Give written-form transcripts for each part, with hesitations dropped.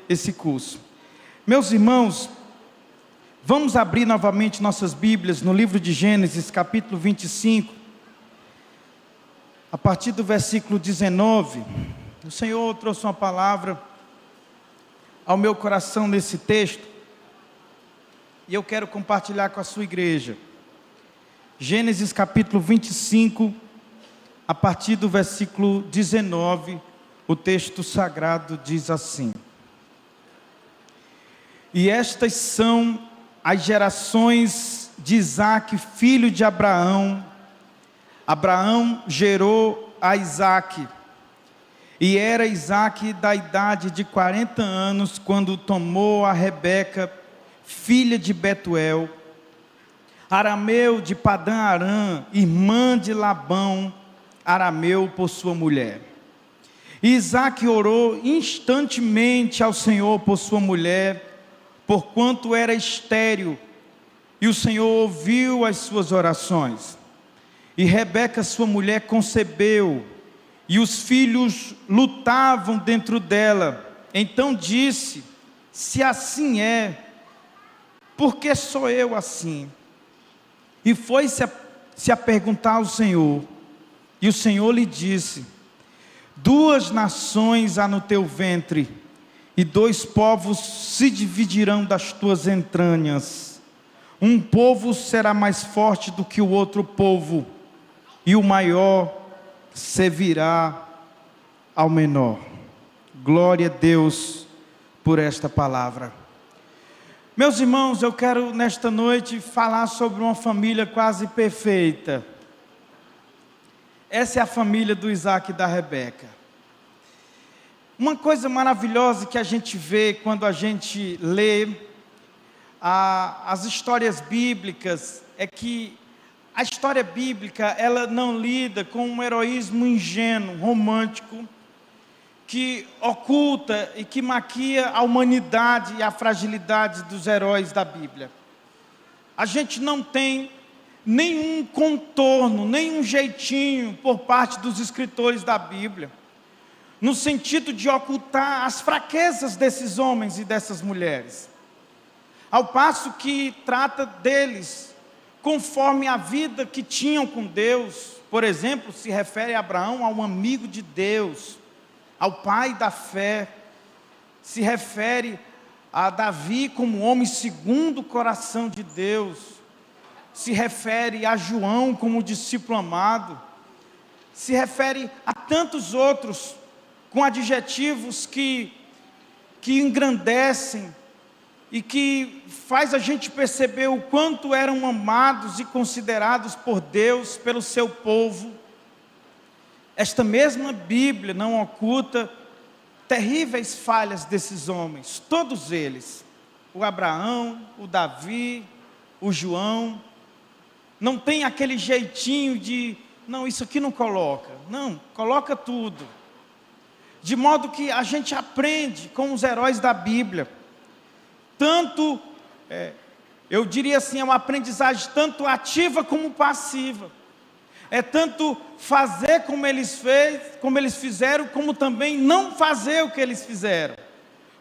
esse curso. Meus irmãos, vamos abrir novamente nossas Bíblias no livro de Gênesis, capítulo 25, a partir do versículo 19. O Senhor trouxe uma palavra ao meu coração nesse texto, e eu quero compartilhar com a sua igreja. Gênesis capítulo 25, a partir do versículo 19, o texto sagrado diz assim: E estas são as gerações de Isaque, filho de Abraão. Abraão gerou a Isaque, e era Isaque da idade de 40 anos, quando tomou a Rebeca, filha de Betuel, arameu de Padã-Arã, irmã de Labão, arameu, por sua mulher. E Isaque orou instantemente ao Senhor por sua mulher, porquanto era estéril, e o Senhor ouviu as suas orações. E Rebeca, sua mulher, concebeu, e os filhos lutavam dentro dela. Então disse: se assim é, por que sou eu assim? E foi-se a perguntar ao Senhor, e o Senhor lhe disse: 2 nações há no teu ventre, e 2 povos se dividirão das tuas entranhas. Um povo será mais forte do que o outro povo, e o maior servirá ao menor. Glória a Deus por esta palavra. Meus irmãos, eu quero nesta noite falar sobre uma família quase perfeita. Essa é a família do Isaque e da Rebeca. Uma coisa maravilhosa que a gente vê quando a gente lê as histórias bíblicas é que a história bíblica, ela não lida com um heroísmo ingênuo, romântico, que oculta e que maquia a humanidade e a fragilidade dos heróis da Bíblia. A gente não tem nenhum contorno, nenhum jeitinho por parte dos escritores da Bíblia, no sentido de ocultar as fraquezas desses homens e dessas mulheres, ao passo que trata deles conforme a vida que tinham com Deus. Por exemplo, se refere a Abraão, a um amigo de Deus, ao pai da fé. Se refere a Davi como homem segundo o coração de Deus. Se refere a João como discípulo amado. Se refere a tantos outros, com adjetivos que engrandecem e que faz a gente perceber o quanto eram amados e considerados por Deus, pelo seu povo. Esta mesma Bíblia não oculta terríveis falhas desses homens, todos eles, o Abraão, o Davi, o João. Não tem aquele jeitinho de, não, isso aqui não coloca, não, coloca tudo. De modo que a gente aprende com os heróis da Bíblia, tanto, eu diria assim, é uma aprendizagem tanto ativa como passiva. É tanto fazer como eles fizeram, como também não fazer o que eles fizeram.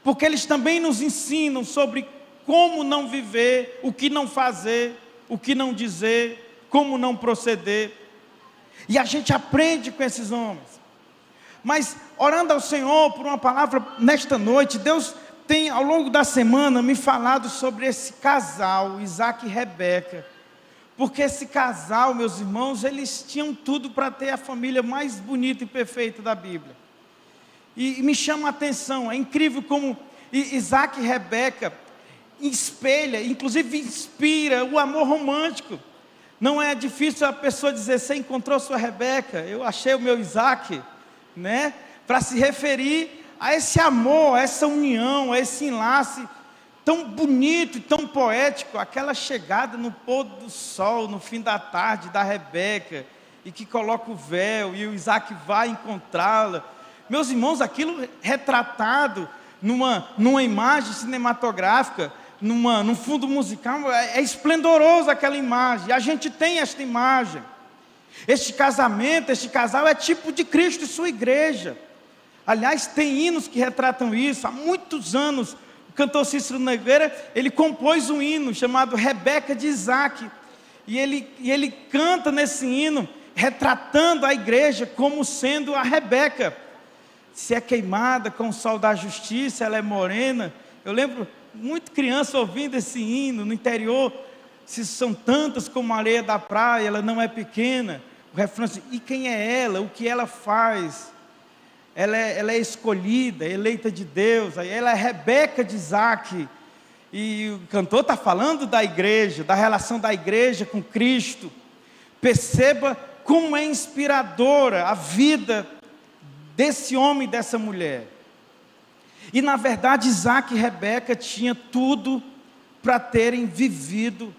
Porque eles também nos ensinam sobre como não viver, o que não fazer, o que não dizer, como não proceder. E a gente aprende com esses homens. Mas, orando ao Senhor por uma palavra nesta noite, Deus tem ao longo da semana me falado sobre esse casal, Isaque e Rebeca. Porque esse casal, meus irmãos, eles tinham tudo para ter a família mais bonita e perfeita da Bíblia. E me chama a atenção, é incrível como Isaque e Rebeca espelha, inclusive inspira o amor romântico. Não é difícil a pessoa dizer: você encontrou sua Rebeca, eu achei o meu Isaque, né? Para se referir a esse amor, a essa união, a esse enlace tão bonito e tão poético, aquela chegada no pôr do sol, no fim da tarde, da Rebeca, e que coloca o véu, e o Isaque vai encontrá-la. Meus irmãos, aquilo retratado numa imagem cinematográfica, num fundo musical, é esplendoroso aquela imagem, e a gente tem esta imagem. Este casamento, este casal é tipo de Cristo e sua igreja. Aliás, tem hinos que retratam isso. Há muitos anos, o cantor Cícero Nogueira, ele compôs um hino chamado Rebeca de Isaac. E ele canta nesse hino, retratando a igreja como sendo a Rebeca. Se é queimada com o sol da justiça, ela é morena. Eu lembro muito criança ouvindo esse hino no interior. Se são tantas como a areia da praia, ela não é pequena. O refrão assim, e quem é ela? O que ela faz? Ela é escolhida, eleita de Deus. Ela é Rebeca de Isaac. E o cantor está falando da igreja, da relação da igreja com Cristo. Perceba como é inspiradora a vida desse homem e dessa mulher. E na verdade Isaac e Rebeca tinham tudo para terem vivido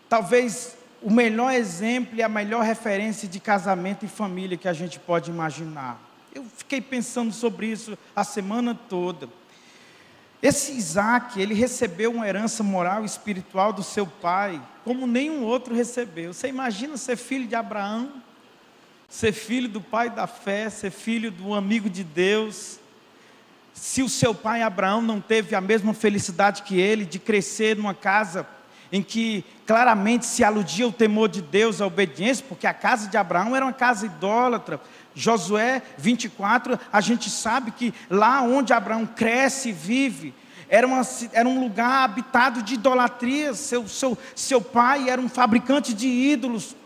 talvez o melhor exemplo e a melhor referência de casamento e família que a gente pode imaginar. Eu fiquei pensando sobre isso a semana toda. Esse Isaac, ele recebeu uma herança moral e espiritual do seu pai, como nenhum outro recebeu. Você imagina ser filho de Abraão, ser filho do pai da fé, ser filho do amigo de Deus. Se o seu pai Abraão não teve a mesma felicidade que ele, de crescer numa casa em que claramente se aludia o temor de Deus, a obediência, porque a casa de Abraão era uma casa idólatra. Josué 24, a gente sabe que lá onde Abraão cresce e vive, era um lugar habitado de idolatria. Seu pai era um fabricante de ídolos,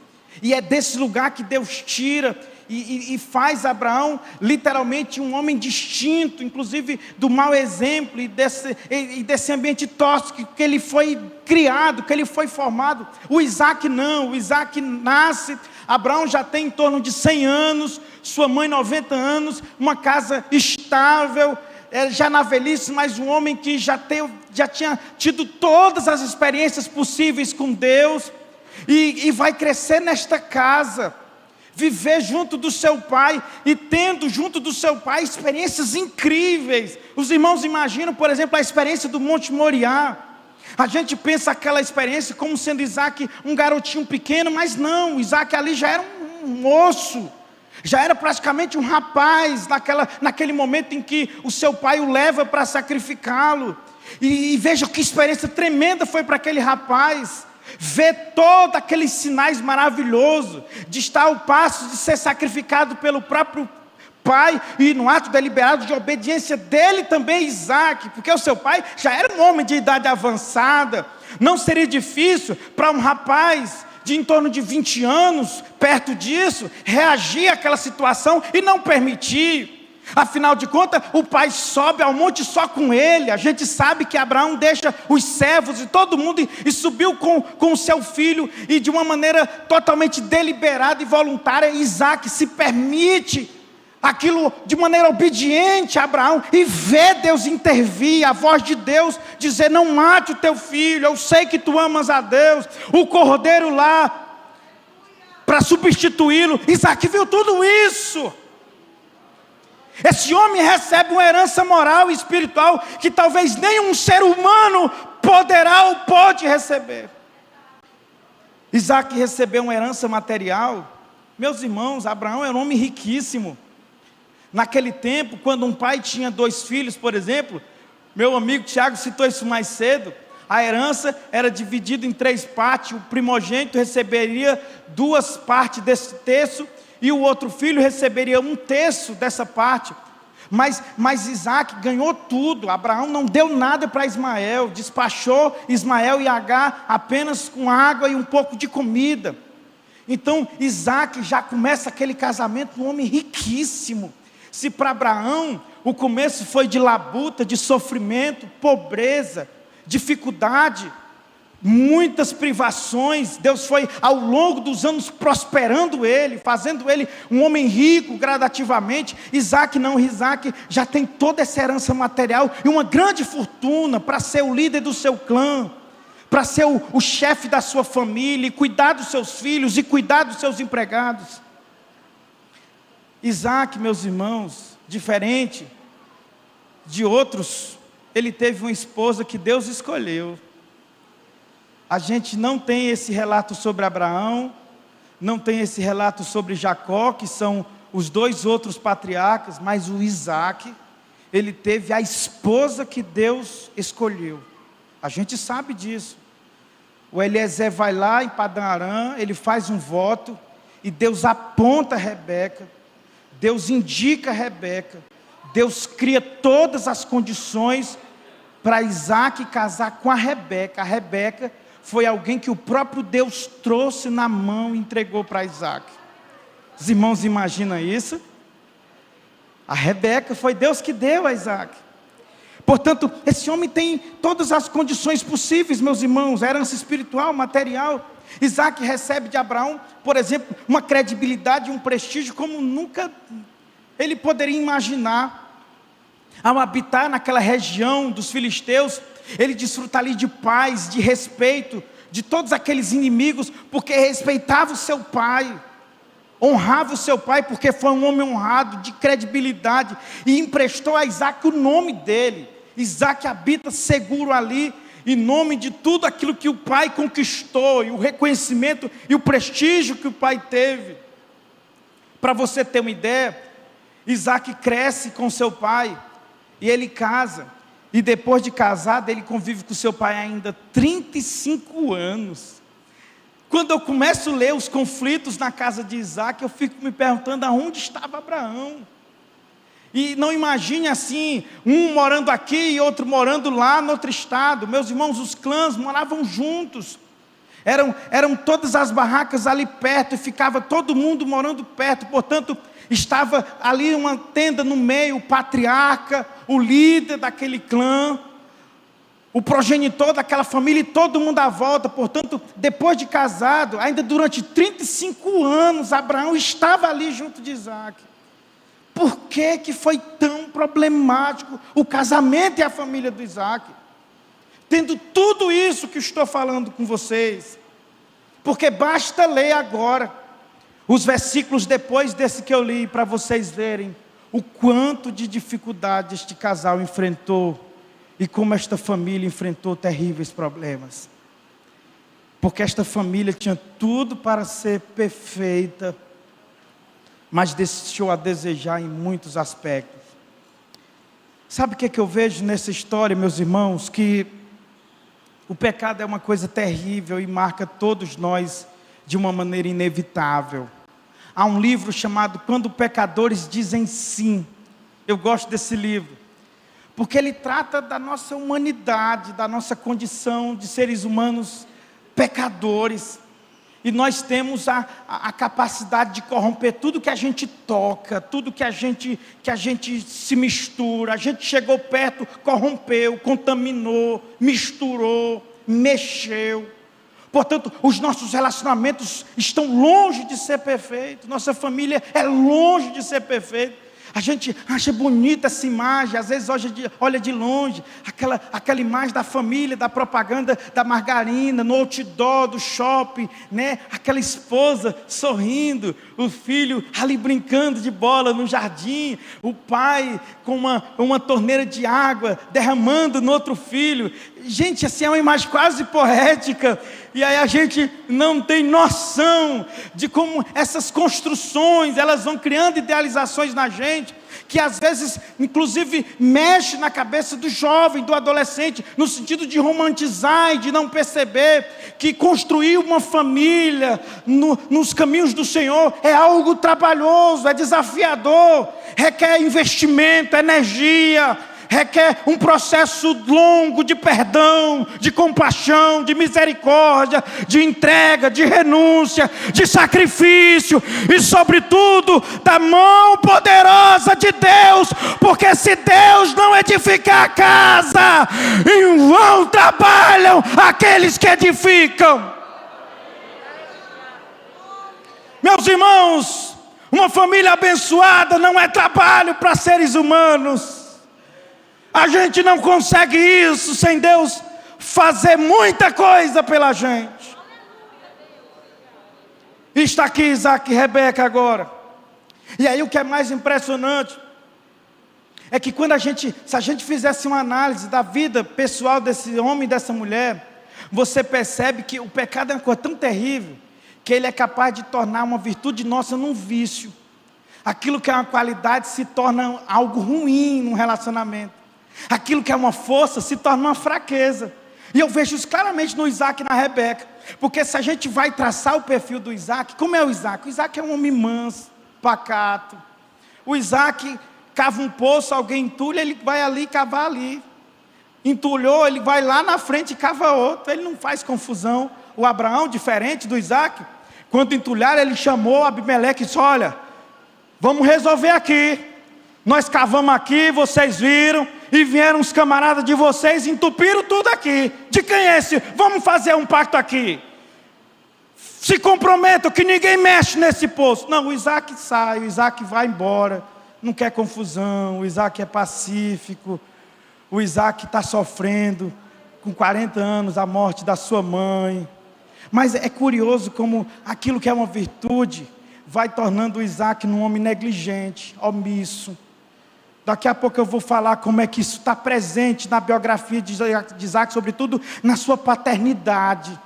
e é desse lugar que Deus tira e faz Abraão literalmente um homem distinto, inclusive do mau exemplo e desse ambiente tóxico que ele foi criado, que ele foi formado. O Isaac não, o Isaac nasce, Abraão já tem em torno de 100 anos, sua mãe 90 anos, uma casa estável, já na velhice, mas um homem que já tinha tido todas as experiências possíveis com Deus, e vai crescer nesta casa, viver junto do seu pai, e tendo junto do seu pai experiências incríveis. Os irmãos imaginam, por exemplo, a experiência do Monte Moriá. A gente pensa aquela experiência como sendo Isaac um garotinho pequeno, mas não, Isaac ali já era um moço, já era praticamente um rapaz, naquele momento em que o seu pai o leva para sacrificá-lo. E veja que experiência tremenda foi para aquele rapaz, ver todos aqueles sinais maravilhosos, de estar ao passo de ser sacrificado pelo próprio pai, e no ato deliberado de obediência dele também, Isaac, porque o seu pai já era um homem de idade avançada. Não seria difícil para um rapaz de em torno de 20 anos, perto disso, reagir àquela situação e não permitir. Afinal de contas, o pai sobe ao monte só com ele. A gente sabe que Abraão deixa os servos e todo mundo e subiu com o seu filho, e de uma maneira totalmente deliberada e voluntária, Isaac se permite aquilo de maneira obediente a Abraão, e vê Deus intervir, a voz de Deus dizer: não mate o teu filho, eu sei que tu amas a Deus. O cordeiro lá para substituí-lo. Isaac viu tudo isso. Esse homem recebe uma herança moral e espiritual que talvez nenhum ser humano poderá ou pode receber. Isaac recebeu uma herança material. Meus irmãos, Abraão era um homem riquíssimo. Naquele tempo, quando um pai tinha 2 filhos, por exemplo, meu amigo Tiago citou isso mais cedo, a herança era dividida em 3 partes. O primogênito receberia 2 partes desse terço, e o outro filho receberia 1/3 dessa parte. Mas Isaac ganhou tudo. Abraão não deu nada para Ismael, despachou Ismael e Agar apenas com água e um pouco de comida. Então Isaac já começa aquele casamento, um homem riquíssimo. Se para Abraão o começo foi de labuta, de sofrimento, pobreza, dificuldade, muitas privações, Deus foi ao longo dos anos prosperando ele, fazendo ele um homem rico gradativamente. Isaac não, Isaac já tem toda essa herança material e uma grande fortuna para ser o líder do seu clã, para ser o chefe da sua família, e cuidar dos seus filhos e cuidar dos seus empregados. Isaac, meus irmãos, diferente de outros, ele teve uma esposa que Deus escolheu. A gente não tem esse relato sobre Abraão, não tem esse relato sobre Jacó, que são os dois outros patriarcas, mas o Isaac, ele teve a esposa que Deus escolheu. A gente sabe disso. O Eliezer vai lá em Padã Arã, ele faz um voto, e Deus aponta Rebeca, Deus indica Rebeca, Deus cria todas as condições para Isaac casar com a Rebeca. A Rebeca foi alguém que o próprio Deus trouxe na mão e entregou para Isaac. Os irmãos imaginam isso? A Rebeca foi Deus que deu a Isaac. Portanto, esse homem tem todas as condições possíveis, meus irmãos, herança espiritual, material. Isaac recebe de Abraão, por exemplo, uma credibilidade, um prestígio como nunca ele poderia imaginar. Ao habitar naquela região dos filisteus, ele desfruta ali de paz, de respeito, de todos aqueles inimigos, porque respeitava o seu pai, honrava o seu pai, porque foi um homem honrado, de credibilidade, e emprestou a Isaac o nome dele. Isaac habita seguro ali, em nome de tudo aquilo que o pai conquistou, e o reconhecimento e o prestígio que o pai teve. Para você ter uma ideia, Isaac cresce com seu pai, e ele casa, e depois de casado, ele convive com seu pai ainda 35 anos. Quando eu começo a ler os conflitos na casa de Isaac, eu fico me perguntando aonde estava Abraão. E não imagine assim, um morando aqui e outro morando lá no outro estado. Meus irmãos, os clãs moravam juntos. Eram todas as barracas ali perto, e ficava todo mundo morando perto. Portanto, estava ali uma tenda no meio, o patriarca, o líder daquele clã, o progenitor daquela família, e todo mundo à volta. Portanto, depois de casado, ainda durante 35 anos, Abraão estava ali junto de Isaac. Por que foi tão problemático o casamento e a família do Isaac? Tendo tudo isso que estou falando com vocês, porque basta ler agora os versículos depois desse que eu li, para vocês verem o quanto de dificuldade este casal enfrentou, e como esta família enfrentou terríveis problemas. Porque esta família tinha tudo para ser perfeita, mas deixou a desejar em muitos aspectos. Sabe o que eu vejo nessa história, meus irmãos? Que o pecado é uma coisa terrível e marca todos nós de uma maneira inevitável. Há um livro chamado Quando Pecadores Dizem Sim. Eu gosto desse livro, porque ele trata da nossa humanidade, da nossa condição de seres humanos pecadores. E nós temos a capacidade de corromper tudo que a gente toca, tudo que a gente se mistura. A gente chegou perto, corrompeu, contaminou, misturou, mexeu. Portanto, os nossos relacionamentos estão longe de ser perfeitos. Nossa família é longe de ser perfeita. A gente acha bonita essa imagem, às vezes olha de longe, aquela imagem da família, da propaganda da margarina, no outdoor do shopping, né? Aquela esposa sorrindo, o filho ali brincando de bola no jardim, o pai com uma torneira de água derramando no outro filho. Gente, assim é uma imagem quase poética. E aí a gente não tem noção de como essas construções, elas vão criando idealizações na gente, que às vezes, inclusive, mexe na cabeça do jovem, do adolescente, no sentido de romantizar e de não perceber que construir uma família nos caminhos do Senhor é algo trabalhoso, é desafiador, requer investimento, energia, requer um processo longo de perdão, de compaixão, de misericórdia, de entrega, de renúncia, de sacrifício e, sobretudo, da mão poderosa de Deus, porque se Deus não edificar a casa, em vão trabalham aqueles que edificam. Meus irmãos, uma família abençoada não é trabalho para seres humanos. A gente não consegue isso sem Deus fazer muita coisa pela gente. Está aqui Isaac e Rebeca agora. E aí o que é mais impressionante é que se a gente fizesse uma análise da vida pessoal desse homem e dessa mulher, você percebe que o pecado é uma coisa tão terrível, que ele é capaz de tornar uma virtude nossa num vício. Aquilo que é uma qualidade se torna algo ruim num relacionamento. Aquilo que é uma força se torna uma fraqueza. E eu vejo isso claramente no Isaac e na Rebeca. Porque se a gente vai traçar o perfil do Isaac, como é o Isaac? O Isaac é um homem manso, pacato. O Isaac cava um poço, alguém entulha, ele vai ali cavar ali. Entulhou, ele vai lá na frente e cava outro. Ele não faz confusão. O Abraão, diferente do Isaac, quando entulharam, ele chamou Abimeleque e disse: olha, vamos resolver aqui. Nós cavamos aqui, vocês viram, e vieram os camaradas de vocês e entupiram tudo aqui. De quem é esse? Vamos fazer um pacto aqui. Se comprometam que ninguém mexe nesse poço. Não, o Isaac sai, o Isaac vai embora. Não quer confusão, o Isaac é pacífico. O Isaac está sofrendo com 40 anos a morte da sua mãe. Mas é curioso como aquilo que é uma virtude vai tornando o Isaac um homem negligente, omisso. Daqui a pouco eu vou falar como é que isso está presente na biografia de Isaac, sobretudo na sua paternidade.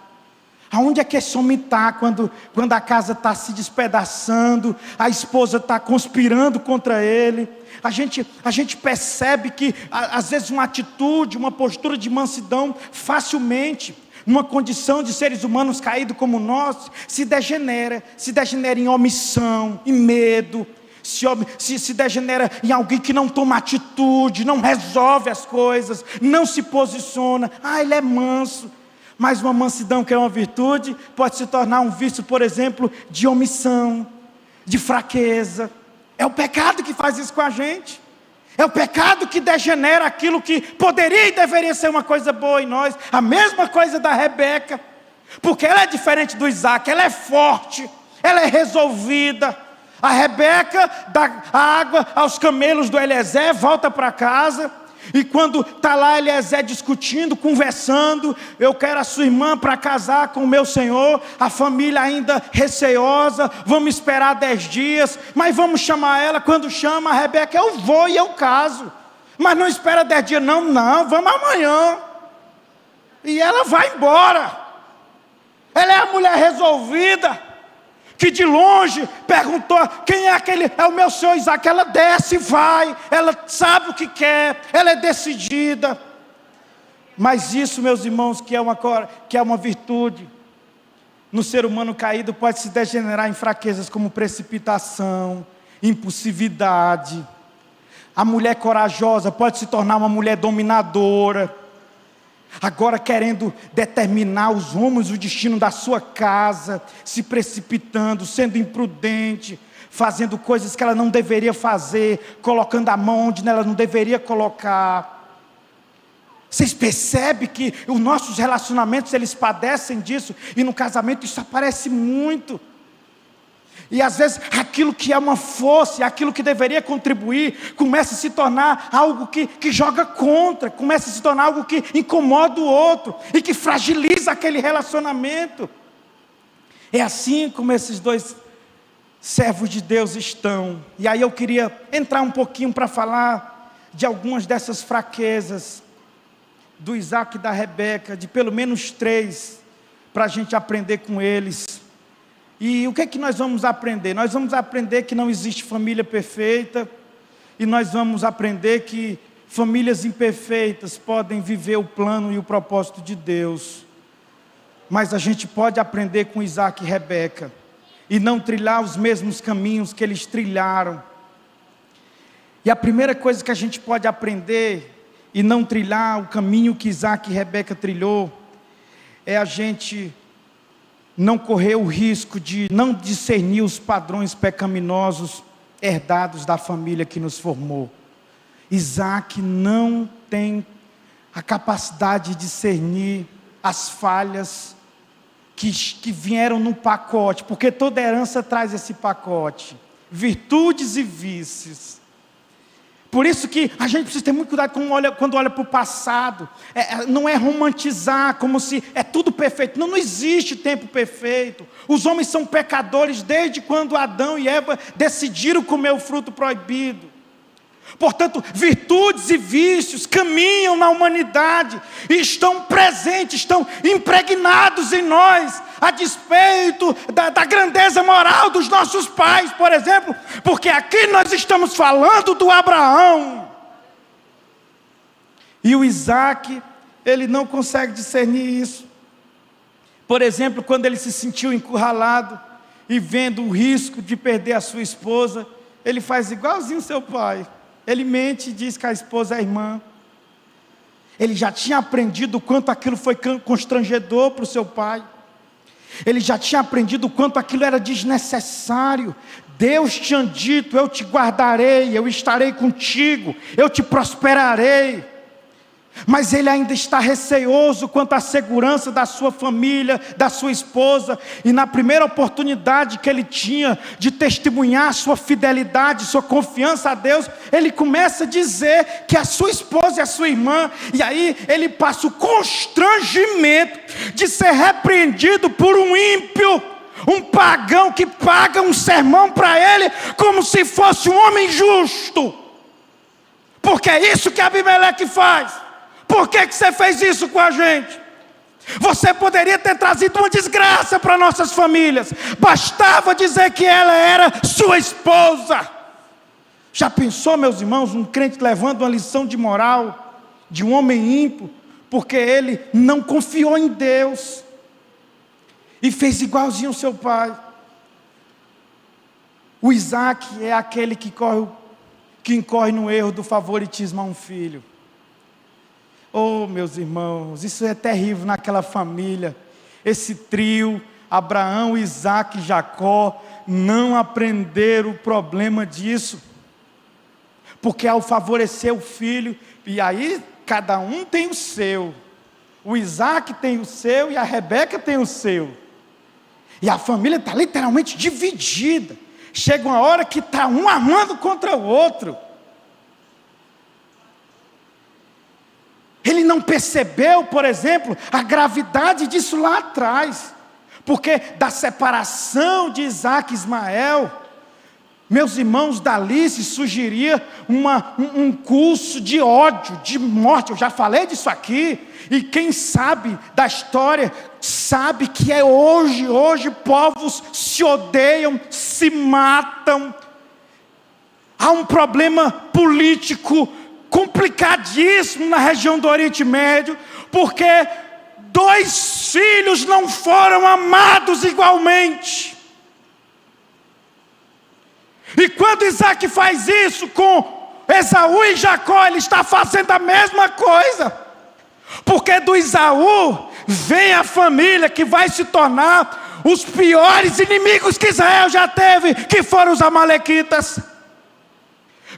Aonde é que esse homem está quando a casa está se despedaçando, a esposa está conspirando contra ele? A gente percebe que às vezes uma atitude, uma postura de mansidão facilmente, numa condição de seres humanos caídos como nós, se degenera em omissão, em medo, se degenera em alguém que não toma atitude, não resolve as coisas, não se posiciona. Ele é manso. Mas uma mansidão que é uma virtude, pode se tornar um vício, por exemplo, de omissão, de fraqueza. É o pecado que faz isso com a gente. É o pecado que degenera aquilo que poderia e deveria ser uma coisa boa em nós. A mesma coisa da Rebeca. Porque ela é diferente do Isaac, ela é forte, ela é resolvida. A Rebeca dá a água aos camelos do Eliezer, volta para casa. E quando está lá Eliezer discutindo, conversando: eu quero a sua irmã para casar com o meu senhor. A família ainda receosa: vamos esperar 10 dias, mas vamos chamar ela. Quando chama a Rebeca: eu vou e eu caso. Mas não espera 10 dias, não, vamos amanhã. E ela vai embora. Ela é a mulher resolvida, que de longe perguntou: quem é aquele? É o meu senhor Isaac. Ela desce e vai, ela sabe o que quer, ela é decidida. Mas isso, meus irmãos, que é uma virtude no ser humano caído, pode se degenerar em fraquezas como precipitação, impulsividade. A mulher corajosa pode se tornar uma mulher dominadora, agora querendo determinar os rumos, o destino da sua casa, se precipitando, sendo imprudente, fazendo coisas que ela não deveria fazer, colocando a mão onde ela não deveria colocar. Vocês percebem que os nossos relacionamentos, eles padecem disso, e no casamento isso aparece muito. E às vezes aquilo que é uma força, aquilo que deveria contribuir, começa a se tornar algo que joga contra, começa a se tornar algo que incomoda o outro, e que fragiliza aquele relacionamento. É assim como esses dois servos de Deus estão. E aí eu queria entrar um pouquinho para falar de algumas dessas fraquezas do Isaac e da Rebeca, de pelo menos 3, para a gente aprender com eles. E o que é que nós vamos aprender? Nós vamos aprender que não existe família perfeita, e nós vamos aprender que famílias imperfeitas podem viver o plano e o propósito de Deus. Mas a gente pode aprender com Isaac e Rebeca, e não trilhar os mesmos caminhos que eles trilharam. E a primeira coisa que a gente pode aprender, e não trilhar o caminho que Isaac e Rebeca trilhou, é a gente não correr o risco de não discernir os padrões pecaminosos herdados da família que nos formou. Isaac não tem a capacidade de discernir as falhas que vieram no pacote, porque toda herança traz esse pacote, virtudes e vícios. Por isso que a gente precisa ter muito cuidado quando olha para o passado. Não é romantizar como se é tudo perfeito. Não existe tempo perfeito. Os homens são pecadores desde quando Adão e Eva decidiram comer o fruto proibido. Portanto, virtudes e vícios caminham na humanidade e estão presentes, estão impregnados em nós, a despeito da grandeza moral dos nossos pais, por exemplo, porque aqui nós estamos falando do Abraão. E o Isaac, ele não consegue discernir isso. Por exemplo, quando ele se sentiu encurralado e vendo o risco de perder a sua esposa, ele faz igualzinho seu pai. Ele mente e diz que a esposa é a irmã. Ele já tinha aprendido o quanto aquilo foi constrangedor para o seu pai. Ele já tinha aprendido o quanto aquilo era desnecessário. Deus tinha dito: eu te guardarei, eu estarei contigo, eu te prosperarei. Mas ele ainda está receoso quanto à segurança da sua família, da sua esposa. E na primeira oportunidade que ele tinha de testemunhar sua fidelidade, sua confiança a Deus, ele começa a dizer que a sua esposa é a sua irmã. E aí ele passa o constrangimento de ser repreendido por um ímpio, um pagão que paga um sermão para ele como se fosse um homem justo. Porque é isso que Abimeleque faz. Por que você fez isso com a gente? Você poderia ter trazido uma desgraça para nossas famílias. Bastava dizer que ela era sua esposa. Já pensou, meus irmãos, um crente levando uma lição de moral de um homem ímpio, porque ele não confiou em Deus e fez igualzinho ao seu pai? O Isaac é aquele que incorre no erro do favoritismo a um filho. Oh, meus irmãos, isso é terrível naquela família. Esse trio, Abraão, Isaac e Jacó, não aprenderam o problema disso. Porque ao favorecer o filho, e aí cada um tem o seu. O Isaac tem o seu e a Rebeca tem o seu. E a família está literalmente dividida. Chega uma hora que está um armando contra o outro. Ele não percebeu, por exemplo, a gravidade disso lá atrás. Porque da separação de Isaac e Ismael, meus irmãos, dali se surgiria um curso de ódio, de morte. Eu já falei disso aqui. E quem sabe da história, sabe que é hoje povos se odeiam, se matam. Há um problema político complicadíssimo na região do Oriente Médio, porque 2 filhos não foram amados igualmente. E quando Isaac faz isso com Esaú e Jacó, ele está fazendo a mesma coisa, porque do Esaú vem a família que vai se tornar os piores inimigos que Israel já teve, que foram os amalequitas.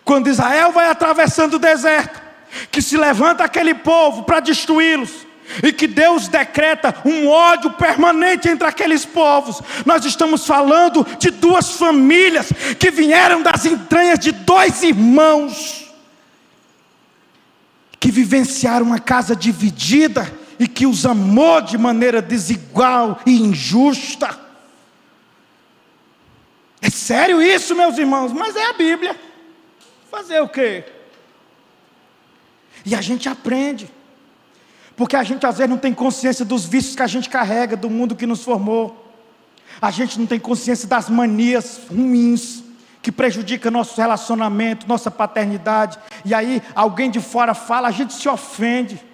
Quando Israel vai atravessando o deserto, que se levanta aquele povo para destruí-los, e que Deus decreta um ódio permanente entre aqueles povos, nós estamos falando de 2 famílias que vieram das entranhas de 2 irmãos, que vivenciaram uma casa dividida e que os amou de maneira desigual e injusta. É sério isso, meus irmãos, mas é a Bíblia. Fazer o quê? E a gente aprende, porque a gente às vezes não tem consciência dos vícios que a gente carrega do mundo que nos formou. A gente não tem consciência das manias ruins que prejudicam nosso relacionamento, nossa paternidade. E aí alguém de fora fala, a gente se ofende,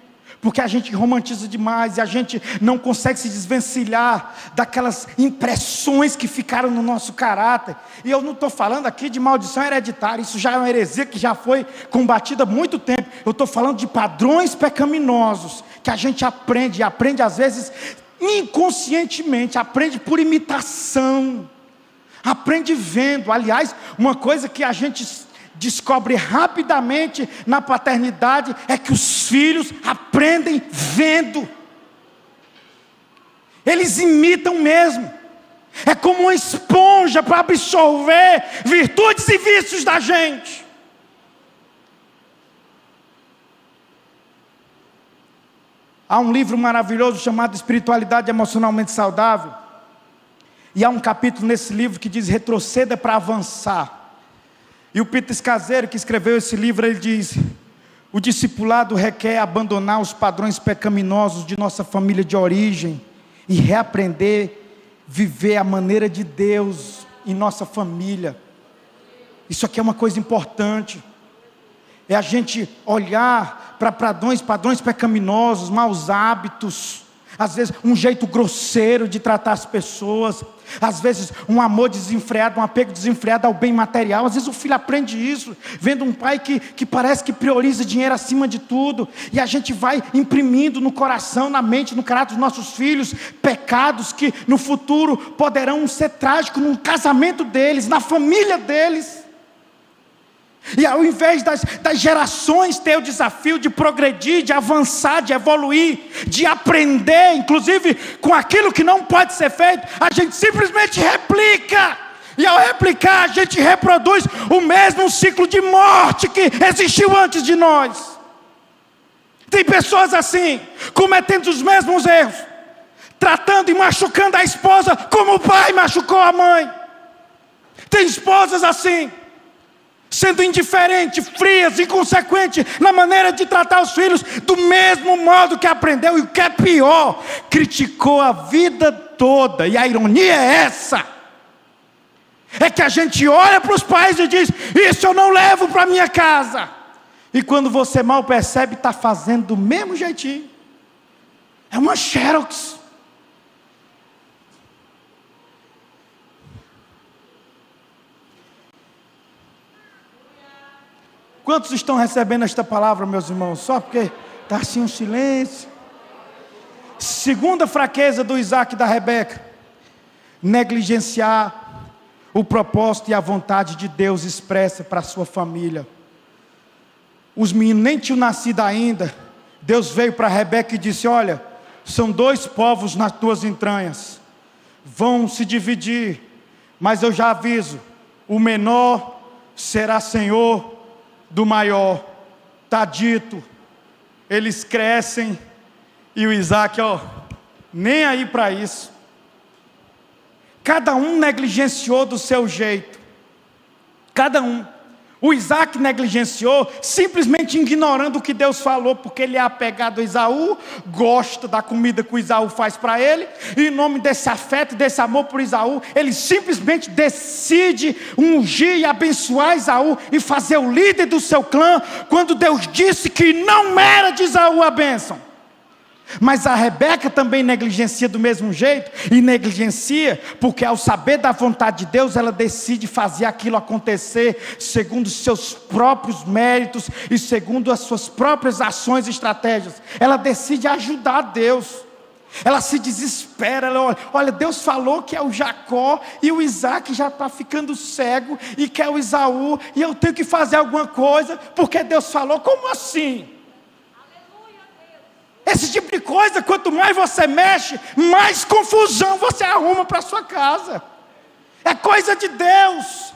porque a gente romantiza demais e a gente não consegue se desvencilhar daquelas impressões que ficaram no nosso caráter. E eu não estou falando aqui de maldição hereditária, isso já é uma heresia que já foi combatida há muito tempo. Eu estou falando de padrões pecaminosos que a gente aprende, e aprende às vezes inconscientemente, aprende por imitação, aprende vendo. Aliás, uma coisa que a gente descobre rapidamente na paternidade é que os filhos aprendem vendo. Eles imitam mesmo. É como uma esponja para absorver virtudes e vícios da gente. Há um livro maravilhoso chamado Espiritualidade Emocionalmente Saudável. E há um capítulo nesse livro que diz: retroceda para avançar. E o Peter Scazzero, que escreveu esse livro, ele diz: o discipulado requer abandonar os padrões pecaminosos de nossa família de origem e reaprender a viver a maneira de Deus em nossa família. Isso aqui é uma coisa importante. É a gente olhar para padrões pecaminosos, maus hábitos, às vezes um jeito grosseiro de tratar as pessoas, às vezes um amor desenfreado, um apego desenfreado ao bem material. Às vezes o filho aprende isso, vendo um pai que parece que prioriza dinheiro acima de tudo, e a gente vai imprimindo no coração, na mente, no caráter dos nossos filhos, pecados que no futuro poderão ser trágicos no casamento deles, na família deles. E ao invés das gerações ter o desafio de progredir, de avançar, de evoluir, de aprender, inclusive com aquilo que não pode ser feito, a gente simplesmente replica. E ao replicar, a gente reproduz o mesmo ciclo de morte que existiu antes de nós. Tem pessoas assim, cometendo os mesmos erros, tratando e machucando a esposa como o pai machucou a mãe. Tem esposas assim, sendo indiferente, frias, inconsequente na maneira de tratar os filhos, do mesmo modo que aprendeu, e o que é pior, criticou a vida toda. E a ironia é essa, é que a gente olha para os pais e diz: isso eu não levo para minha casa, e quando você mal percebe, está fazendo do mesmo jeitinho. É uma xerox. Quantos estão recebendo esta palavra, meus irmãos? Só porque está assim um silêncio. Segunda fraqueza do Isaac e da Rebeca: negligenciar o propósito e a vontade de Deus expressa para a sua família. Os meninos nem tinham nascido ainda. Deus veio para Rebeca e disse: olha, são 2 povos nas tuas entranhas, vão se dividir, mas eu já aviso, o menor será senhor do maior. Está dito. Eles crescem e o Isaac, nem aí para isso. Cada um negligenciou do seu jeito. Cada um. O Isaac negligenciou, simplesmente ignorando o que Deus falou, porque ele é apegado a Esaú, gosta da comida que o Esaú faz para ele, e em nome desse afeto, desse amor por Esaú, ele simplesmente decide ungir e abençoar Esaú, e fazer o líder do seu clã, quando Deus disse que não era de Esaú a bênção. Mas a Rebeca também negligencia do mesmo jeito, e negligencia porque ao saber da vontade de Deus, ela decide fazer aquilo acontecer segundo os seus próprios méritos e segundo as suas próprias ações e estratégias. Ela decide ajudar Deus. Ela se desespera, ela olha, Deus falou que é o Jacó, e o Isaac já está ficando cego, e quer o Esaú, e eu tenho que fazer alguma coisa, porque Deus falou. Como assim? Esse tipo de coisa, quanto mais você mexe, mais confusão você arruma para a sua casa. É coisa de Deus.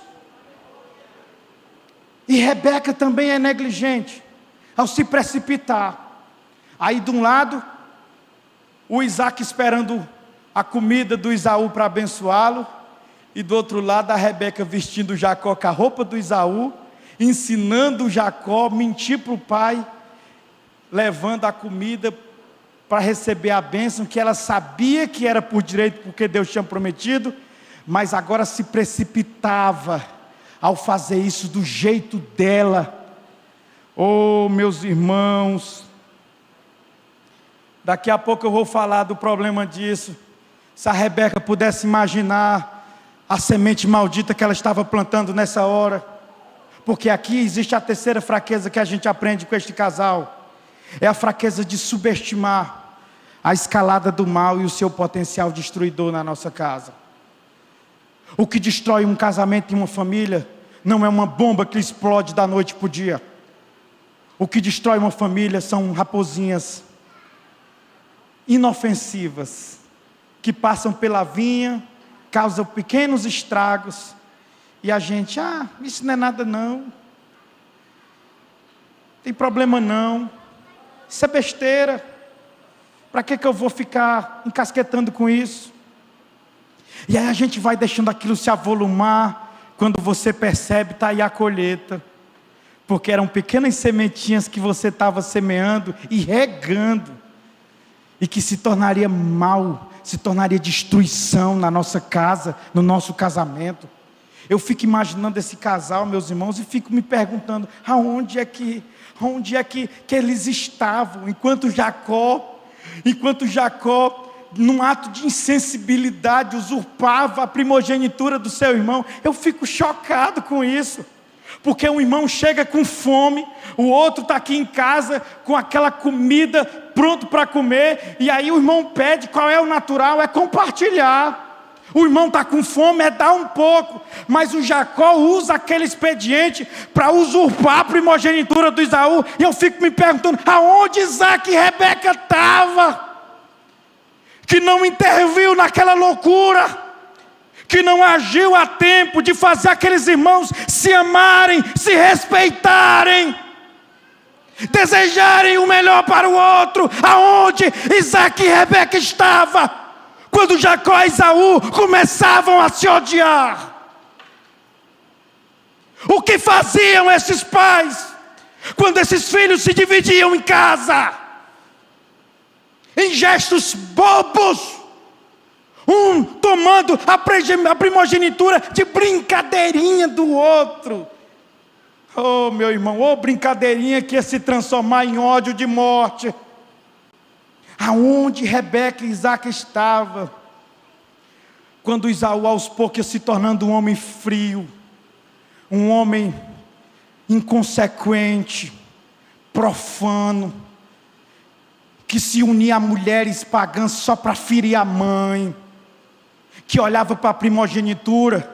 E Rebeca também é negligente ao se precipitar. Aí de um lado, o Isaac esperando a comida do Esaú para abençoá-lo, e do outro lado a Rebeca vestindo Jacó com a roupa do Esaú, ensinando o Jacó a mentir para o pai, levando a comida para receber a bênção que ela sabia que era por direito, porque Deus tinha prometido, mas agora se precipitava ao fazer isso do jeito dela. Oh, meus irmãos, daqui a pouco eu vou falar do problema disso. Se a Rebeca pudesse imaginar a semente maldita que ela estava plantando nessa hora, porque aqui existe a terceira fraqueza que a gente aprende com este casal. É a fraqueza de subestimar a escalada do mal e o seu potencial destruidor na nossa casa. O que destrói um casamento e uma família não é uma bomba que explode da noite para o dia. O que destrói uma família são raposinhas inofensivas, que passam pela vinha, causam pequenos estragos, e a gente, isso não é nada não, tem problema não, isso é besteira, para que eu vou ficar encasquetando com isso? E aí a gente vai deixando aquilo se avolumar, Quando você percebe, está aí a colheita. Porque eram pequenas sementinhas que você estava semeando e regando. E que se tornaria mal, se tornaria destruição na nossa casa, no nosso casamento. Eu fico imaginando esse casal, meus irmãos, e fico me perguntando, aonde é que eles estavam, enquanto Jacó, num ato de insensibilidade, usurpava a primogenitura do seu irmão. Eu fico chocado com isso, porque um irmão chega com fome, o outro está aqui em casa com aquela comida pronto para comer, e aí o irmão pede. Qual é o natural? É compartilhar. O irmão está com fome, é dar um pouco, mas o Jacó usa aquele expediente para usurpar a primogenitura do Esaú. E eu fico me perguntando, aonde Isaac e Rebeca estavam? Que não interviu naquela loucura, que não agiu a tempo de fazer aqueles irmãos se amarem, se respeitarem, desejarem o melhor para o outro. Aonde Isaac e Rebeca estavam quando Jacó e Esaú começavam a se odiar? O que faziam esses pais quando esses filhos se dividiam em casa? Em gestos bobos, um tomando a primogenitura de brincadeirinha do outro. Oh, meu irmão, oh, brincadeirinha que ia se transformar em ódio de morte. Aonde Rebeca e Isaac estavam quando Esaú aos poucos ia se tornando um homem frio, um homem inconsequente, profano, que se unia a mulheres pagãs só para ferir a mãe, que olhava para a primogenitura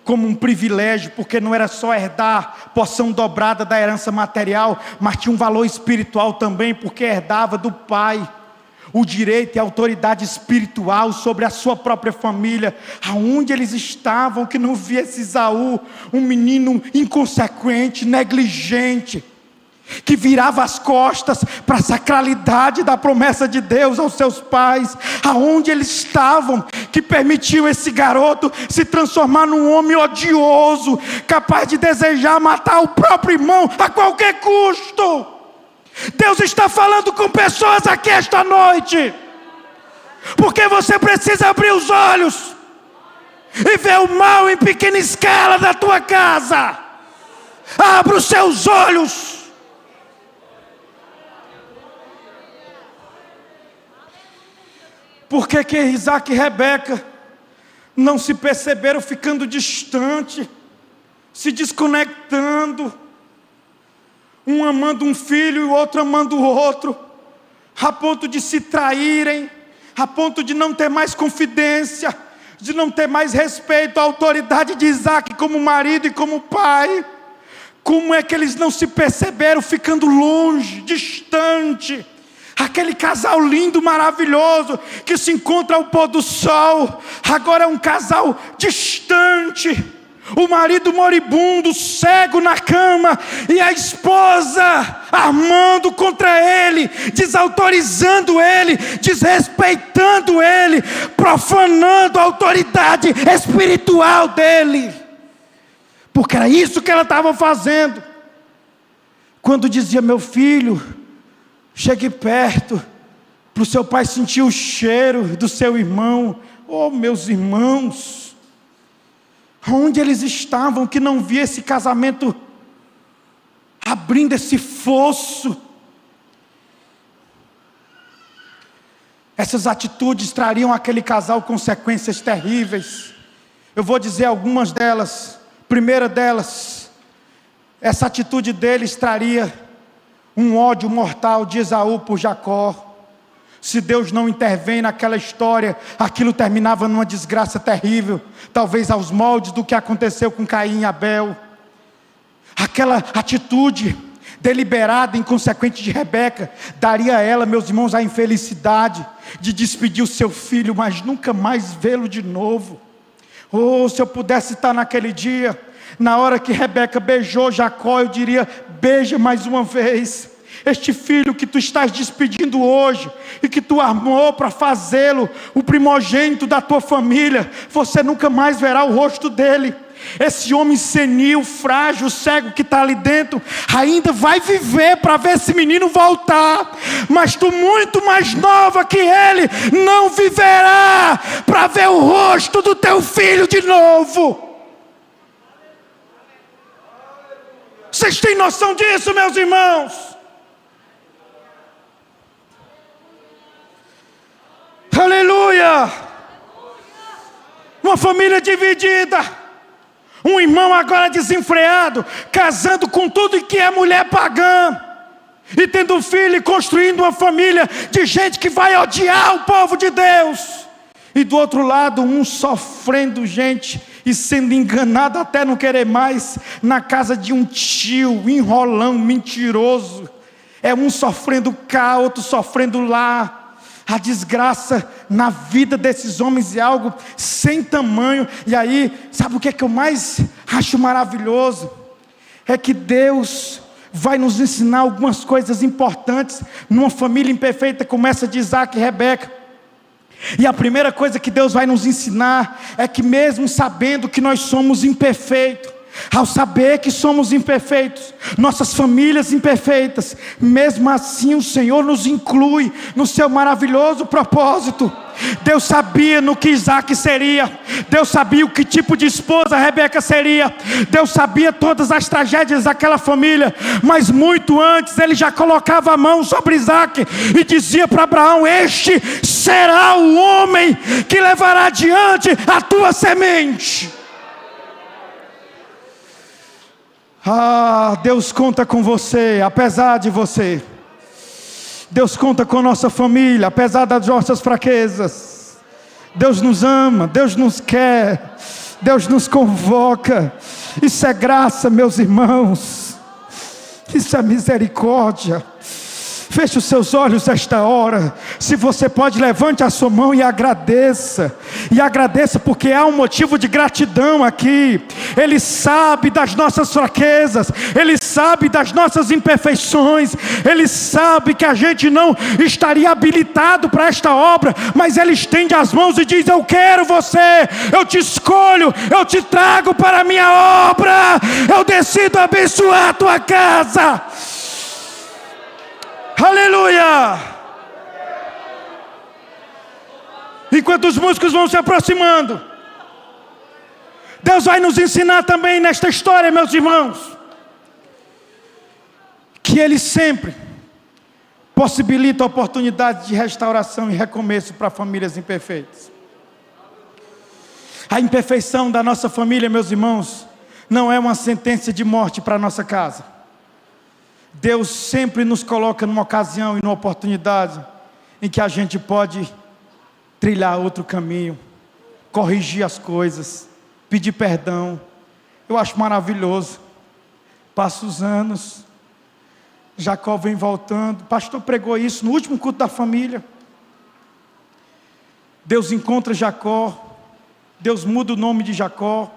como um privilégio, porque não era só herdar porção dobrada da herança material, mas tinha um valor espiritual também, porque herdava do pai o direito e a autoridade espiritual sobre a sua própria família. Aonde eles estavam que não via esse Esaú, um menino inconsequente, negligente, que virava as costas para a sacralidade da promessa de Deus aos seus pais? Aonde eles estavam que permitiam esse garoto se transformar num homem odioso, capaz de desejar matar o próprio irmão a qualquer custo? Deus está falando com pessoas aqui esta noite, porque você precisa abrir os olhos e ver o mal em pequena escala da tua casa. Abra os seus olhos. Por que Isaac e Rebeca não se perceberam ficando distante, se desconectando, um amando um filho e o outro amando o outro, a ponto de se traírem, a ponto de não ter mais confidência, de não ter mais respeito à autoridade de Isaac como marido e como pai? Como é que eles não se perceberam ficando longe, distante? Aquele casal lindo, maravilhoso, que se encontra ao pôr do sol, agora é um casal distante. O marido moribundo, cego na cama, e a esposa armando contra ele, desautorizando ele, desrespeitando ele, profanando a autoridade espiritual dele, porque era isso que ela estava fazendo. Quando dizia: meu filho, chegue perto, para o seu pai sentir o cheiro do seu irmão. Oh, meus irmãos, onde eles estavam que não via esse casamento abrindo esse fosso? Essas atitudes trariam àquele casal consequências terríveis. Eu vou dizer algumas delas. Primeira delas, essa atitude deles traria um ódio mortal de Esaú por Jacó. Se Deus não intervém naquela história, aquilo terminava numa desgraça terrível, talvez aos moldes do que aconteceu com Caim e Abel. Aquela atitude deliberada e inconsequente de Rebeca daria a ela, meus irmãos, a infelicidade de despedir o seu filho, mas nunca mais vê-lo de novo. Oh, se eu pudesse estar naquele dia, na hora que Rebeca beijou Jacó, eu diria: beija mais uma vez este filho que tu estás despedindo hoje, e que tu armou para fazê-lo o primogênito da tua família. Você nunca mais verá o rosto dele. Esse homem senil, frágil, cego que está ali dentro, ainda vai viver para ver esse menino voltar. Mas tu, muito mais nova que ele, não viverá para ver o rosto do teu filho de novo. Vocês têm noção disso, meus irmãos? Aleluia! Uma família dividida, um irmão agora desenfreado, casando com tudo que é mulher pagã, e tendo um filho e construindo uma família de gente que vai odiar o povo de Deus. E do outro lado, um sofrendo, gente, e sendo enganado até não querer mais, na casa de um tio, enrolão, mentiroso. É um sofrendo cá, outro sofrendo lá. A desgraça na vida desses homens é algo sem tamanho. E aí, sabe o que é que eu mais acho maravilhoso? É que Deus vai nos ensinar algumas coisas importantes numa família imperfeita como essa de Isaac e Rebeca. E a primeira coisa que Deus vai nos ensinar é que mesmo sabendo que nós somos imperfeitos, ao saber que somos imperfeitos, nossas famílias imperfeitas, mesmo assim o Senhor nos inclui no seu maravilhoso propósito. Deus sabia no que Isaac seria, Deus sabia o que tipo de esposa Rebeca seria, Deus sabia todas as tragédias daquela família, mas muito antes Ele já colocava a mão sobre Isaac e dizia para Abraão: este será o homem que levará adiante a tua semente. Deus conta com você, apesar de você. Deus conta com a nossa família, apesar das nossas fraquezas. Deus nos ama, Deus nos quer, Deus nos convoca. Isso é graça, meus irmãos. Isso é misericórdia. Feche os seus olhos esta hora. Se você pode, levante a sua mão e agradeça. E agradeça porque há um motivo de gratidão aqui. Ele sabe das nossas fraquezas, Ele sabe das nossas imperfeições, Ele sabe que a gente não estaria habilitado para esta obra, mas Ele estende as mãos e diz: eu quero você, eu te escolho, eu te trago para a minha obra, eu decido abençoar a tua casa. Aleluia! Enquanto os músicos vão se aproximando, Deus vai nos ensinar também nesta história, meus irmãos, que Ele sempre possibilita oportunidades de restauração e recomeço para famílias imperfeitas. A imperfeição da nossa família, meus irmãos, não é uma sentença de morte para a nossa casa. Deus sempre nos coloca numa ocasião e numa oportunidade em que a gente pode trilhar outro caminho, corrigir as coisas, pedir perdão. Eu acho maravilhoso. Passa os anos, Jacó vem voltando. O pastor pregou isso no último culto da família. Deus encontra Jacó, Deus muda o nome de Jacó,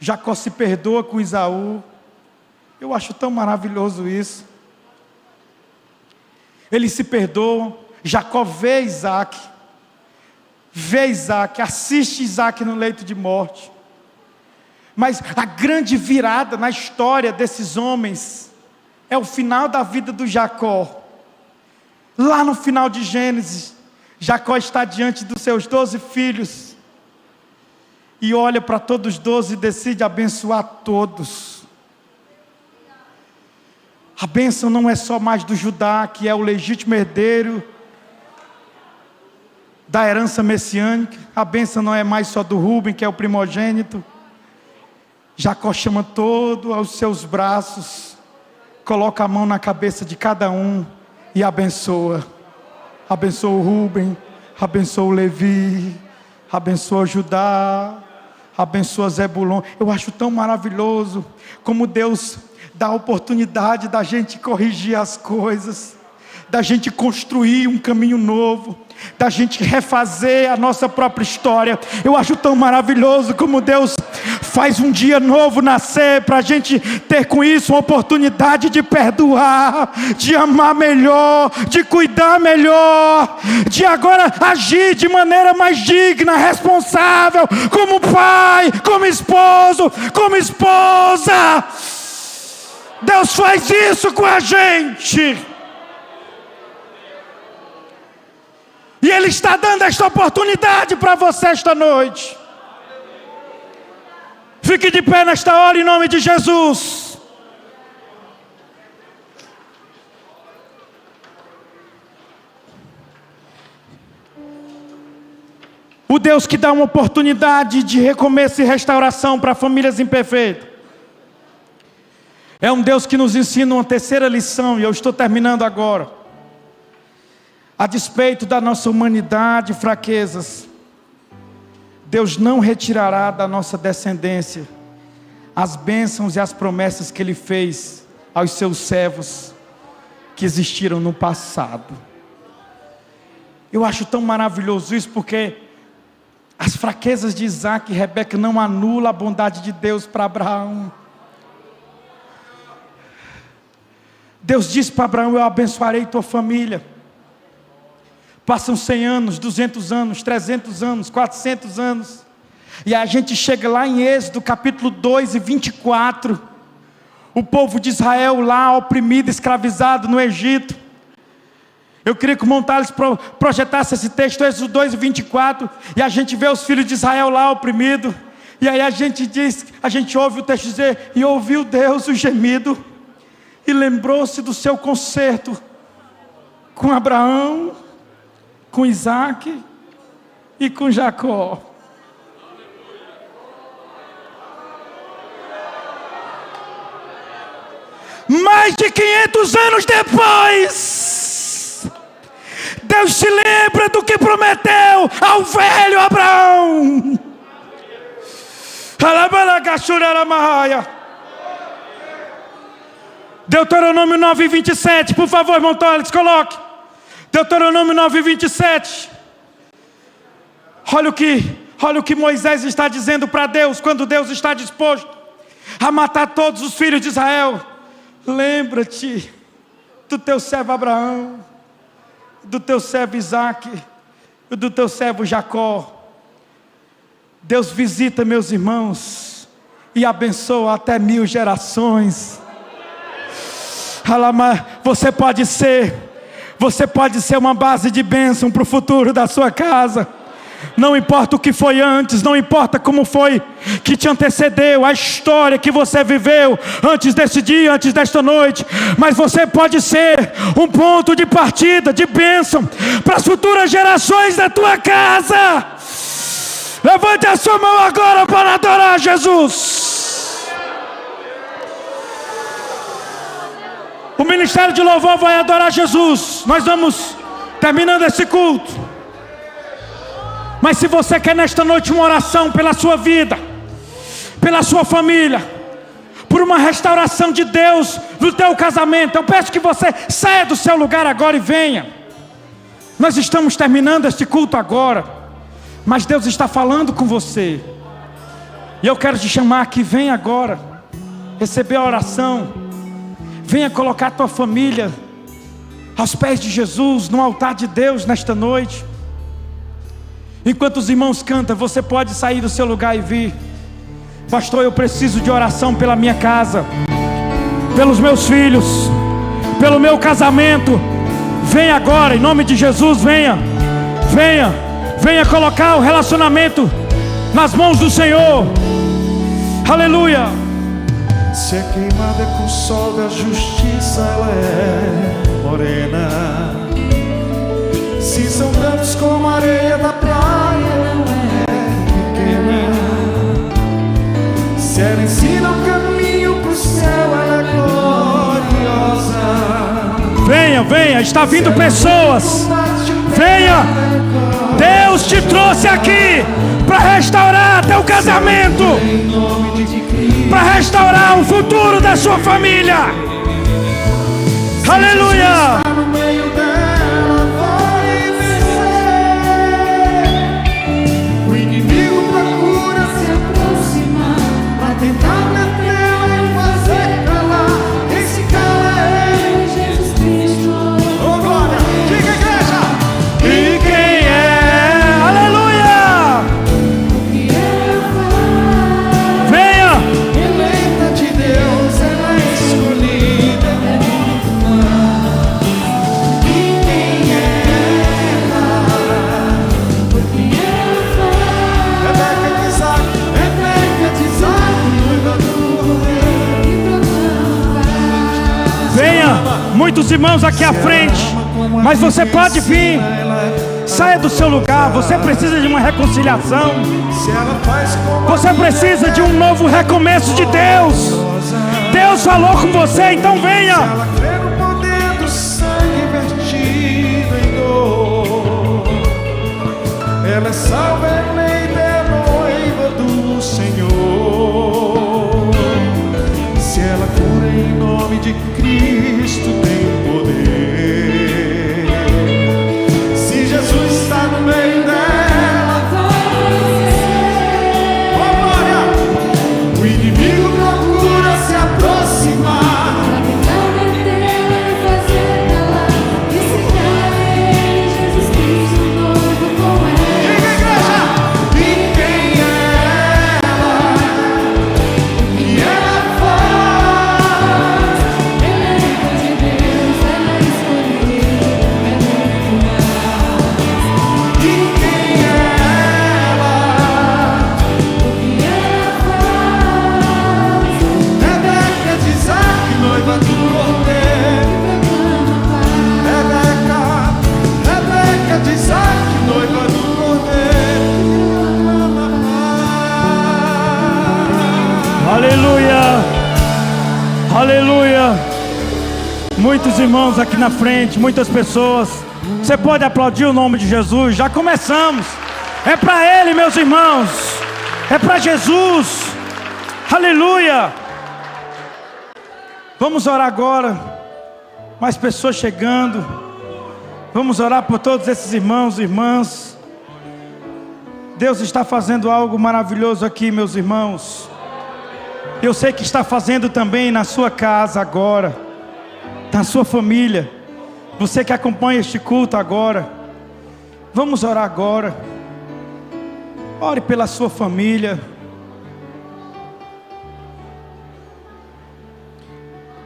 Jacó se perdoa com Esaú. Eu acho tão maravilhoso isso. Eles se perdoam. Jacó vê Isaac, assiste Isaac no leito de morte. Mas a grande virada na história desses homens é o final da vida do Jacó. Lá no final de Gênesis, Jacó está diante dos seus 12 filhos e olha para todos os 12 e decide abençoar todos. A bênção não é só mais do Judá, que é o legítimo herdeiro da herança messiânica. A bênção não é mais só do Rúben, que é o primogênito. Jacó chama todo aos seus braços, coloca a mão na cabeça de cada um e abençoa. Abençoa o Rúben, abençoa o Levi, abençoa Judá, abençoa Zebulon. Eu acho tão maravilhoso como Deus dá a oportunidade da gente corrigir as coisas, da gente construir um caminho novo, da gente refazer a nossa própria história. Eu acho tão maravilhoso como Deus Faz um dia novo nascer, para a gente ter com isso uma oportunidade de perdoar, de amar melhor, de cuidar melhor, de agora agir de maneira mais digna, responsável, como pai, como esposo, como esposa. Deus faz isso com a gente. E Ele está dando esta oportunidade para você esta noite. Fique de pé nesta hora em nome de Jesus. O Deus que dá uma oportunidade de recomeço e restauração para famílias imperfeitas. É um Deus que nos ensina uma terceira lição, e eu estou terminando agora. A despeito da nossa humanidade e fraquezas, Deus não retirará da nossa descendência as bênçãos e as promessas que Ele fez aos seus servos que existiram no passado. Eu acho tão maravilhoso isso, porque as fraquezas de Isaac e Rebeca não anulam a bondade de Deus para Abraão. Deus disse para Abraão: eu abençoarei tua família. Passam 100 anos, 200 anos, 300 anos, 400 anos. E a gente chega lá em Êxodo capítulo 2 e 24. O povo de Israel lá oprimido, escravizado no Egito. Eu queria que o Montales projetasse esse texto, Êxodo 2 e 24. E a gente vê os filhos de Israel lá oprimidos. E aí a gente ouve o texto dizer: e ouviu Deus o gemido, e lembrou-se do seu concerto com Abraão, com Isaac e com Jacó. Mais de 500 anos depois, Deus se lembra do que prometeu ao velho Abraão. Deuteronômio 9, 27, por favor, irmão Toles, coloque. Deuteronômio 9, 27. Olha o que Moisés está dizendo para Deus, quando Deus está disposto a matar todos os filhos de Israel. Lembra-te do teu servo Abraão, do teu servo Isaac, do teu servo Jacó. Deus visita, meus irmãos, e abençoa até 1000 gerações. Você pode ser uma base de bênção para o futuro da sua casa. Não importa o que foi antes, não importa como foi que te antecedeu, a história que você viveu antes desse dia, antes desta noite, mas você pode ser um ponto de partida, de bênção para as futuras gerações da tua casa. Levante a sua mão agora para adorar Jesus. O ministério de louvor vai adorar Jesus. Nós vamos terminando esse culto. Mas se você quer nesta noite uma oração pela sua vida, pela sua família, por uma restauração de Deus no teu casamento, eu peço que você saia do seu lugar agora e venha. Nós estamos terminando este culto agora, mas Deus está falando com você. E eu quero te chamar aqui, vem agora, receber a oração. Venha colocar a tua família aos pés de Jesus, no altar de Deus nesta noite. Enquanto os irmãos cantam, você pode sair do seu lugar e vir. Pastor, eu preciso de oração pela minha casa, pelos meus filhos, pelo meu casamento. Venha agora, em nome de Jesus, venha colocar o relacionamento nas mãos do Senhor. Aleluia. Se é queimada com o sol da justiça, ela é morena. Se são brancos como a areia da praia, ela é pequena. Se ela ensina o caminho pro céu, ela é gloriosa. Venha, está vindo pessoas. Venha. Deus te trouxe aqui para restaurar teu casamento, para restaurar o futuro da sua família. Aleluia. muitos irmãos aqui à frente, mas você pode vir. Saia do seu lugar. Você precisa de uma reconciliação. Você precisa de um novo recomeço de Deus. Deus falou com você, então venha. Ela é salva, ela é noiva do Senhor. Se ela cura em nome de Cristo, tem poder. Se Jesus está no meio dela, oh glória! O inimigo procura se aproximar. Aleluia, aleluia. Muitos irmãos aqui na frente, muitas pessoas. Você pode aplaudir o nome de Jesus. Já começamos. É para Ele, meus irmãos. É para Jesus. Aleluia. Vamos orar agora. Mais pessoas chegando. Vamos orar por todos esses irmãos e irmãs. Deus está fazendo algo maravilhoso aqui, meus irmãos. Eu sei que está fazendo também na sua casa agora, na sua família. Você que acompanha este culto agora, vamos orar agora. Ore pela sua família.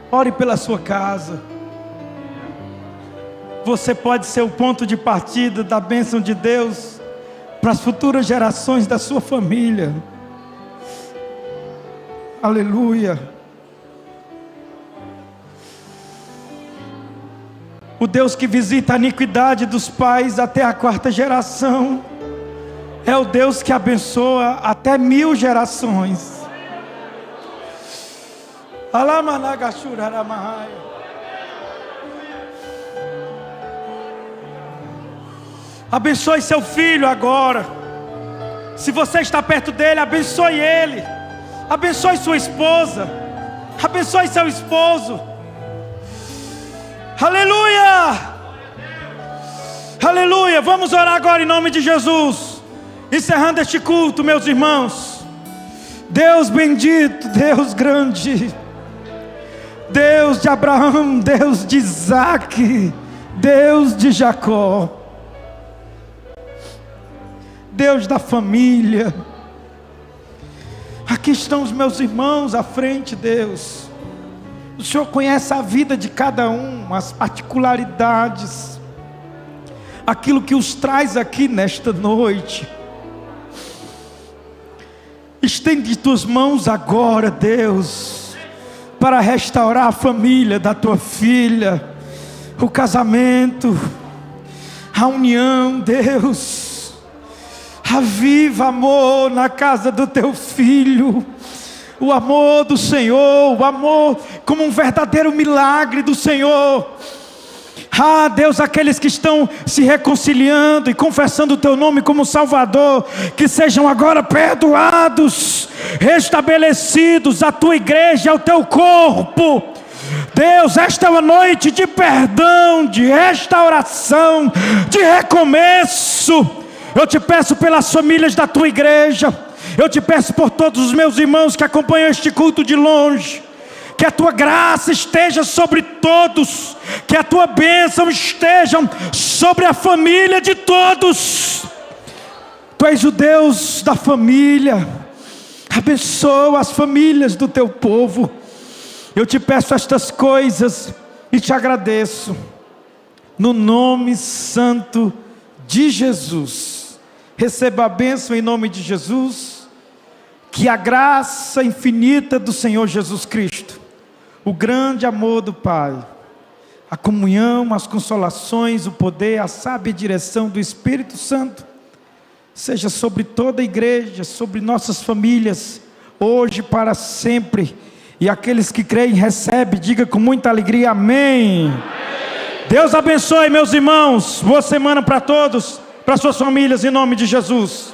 Ore pela sua casa. Você pode ser o ponto de partida da bênção de Deus para as futuras gerações da sua família. Aleluia. O Deus que visita a iniquidade dos pais até a 4ª geração é o Deus que abençoa até 1000 gerações. Abençoe seu filho agora. Se você está perto dele, abençoe ele. Abençoe sua esposa. Abençoe seu esposo. Aleluia. Aleluia. Vamos orar agora em nome de Jesus. Encerrando este culto, meus irmãos. Deus bendito, Deus grande, Deus de Abraão, Deus de Isaac, Deus de Jacó, Deus da família. Aqui estão os meus irmãos à frente, Deus. O Senhor conhece a vida de cada um, as particularidades, aquilo que os traz aqui nesta noite. Estende tuas mãos agora, Deus, para restaurar a família da tua filha, o casamento, a união, Deus. Aviva amor na casa do teu filho, o amor do Senhor, o amor como um verdadeiro milagre do Senhor. Ah, Deus, aqueles que estão se reconciliando e confessando o teu nome como Salvador, que sejam agora perdoados, restabelecidos, a tua igreja, o teu corpo. Deus, esta é uma noite de perdão, de restauração, de recomeço. Eu te peço pelas famílias da tua igreja. Eu te peço por todos os meus irmãos que acompanham este culto de longe. Que a tua graça esteja sobre todos. Que a tua bênção esteja sobre a família de todos. Tu és o Deus da família. Abençoa as famílias do teu povo. Eu te peço estas coisas e te agradeço. No nome santo de Jesus. Receba a bênção em nome de Jesus. Que a graça infinita do Senhor Jesus Cristo, o grande amor do Pai, a a comunhão, as consolações, o poder, a sábia direção do Espírito Santo seja sobre toda a igreja, sobre nossas famílias, hoje e para sempre. E aqueles que creem, recebem, diga com muita alegria, amém. Deus abençoe, meus irmãos. Boa semana para todos, para suas famílias, em nome de Jesus.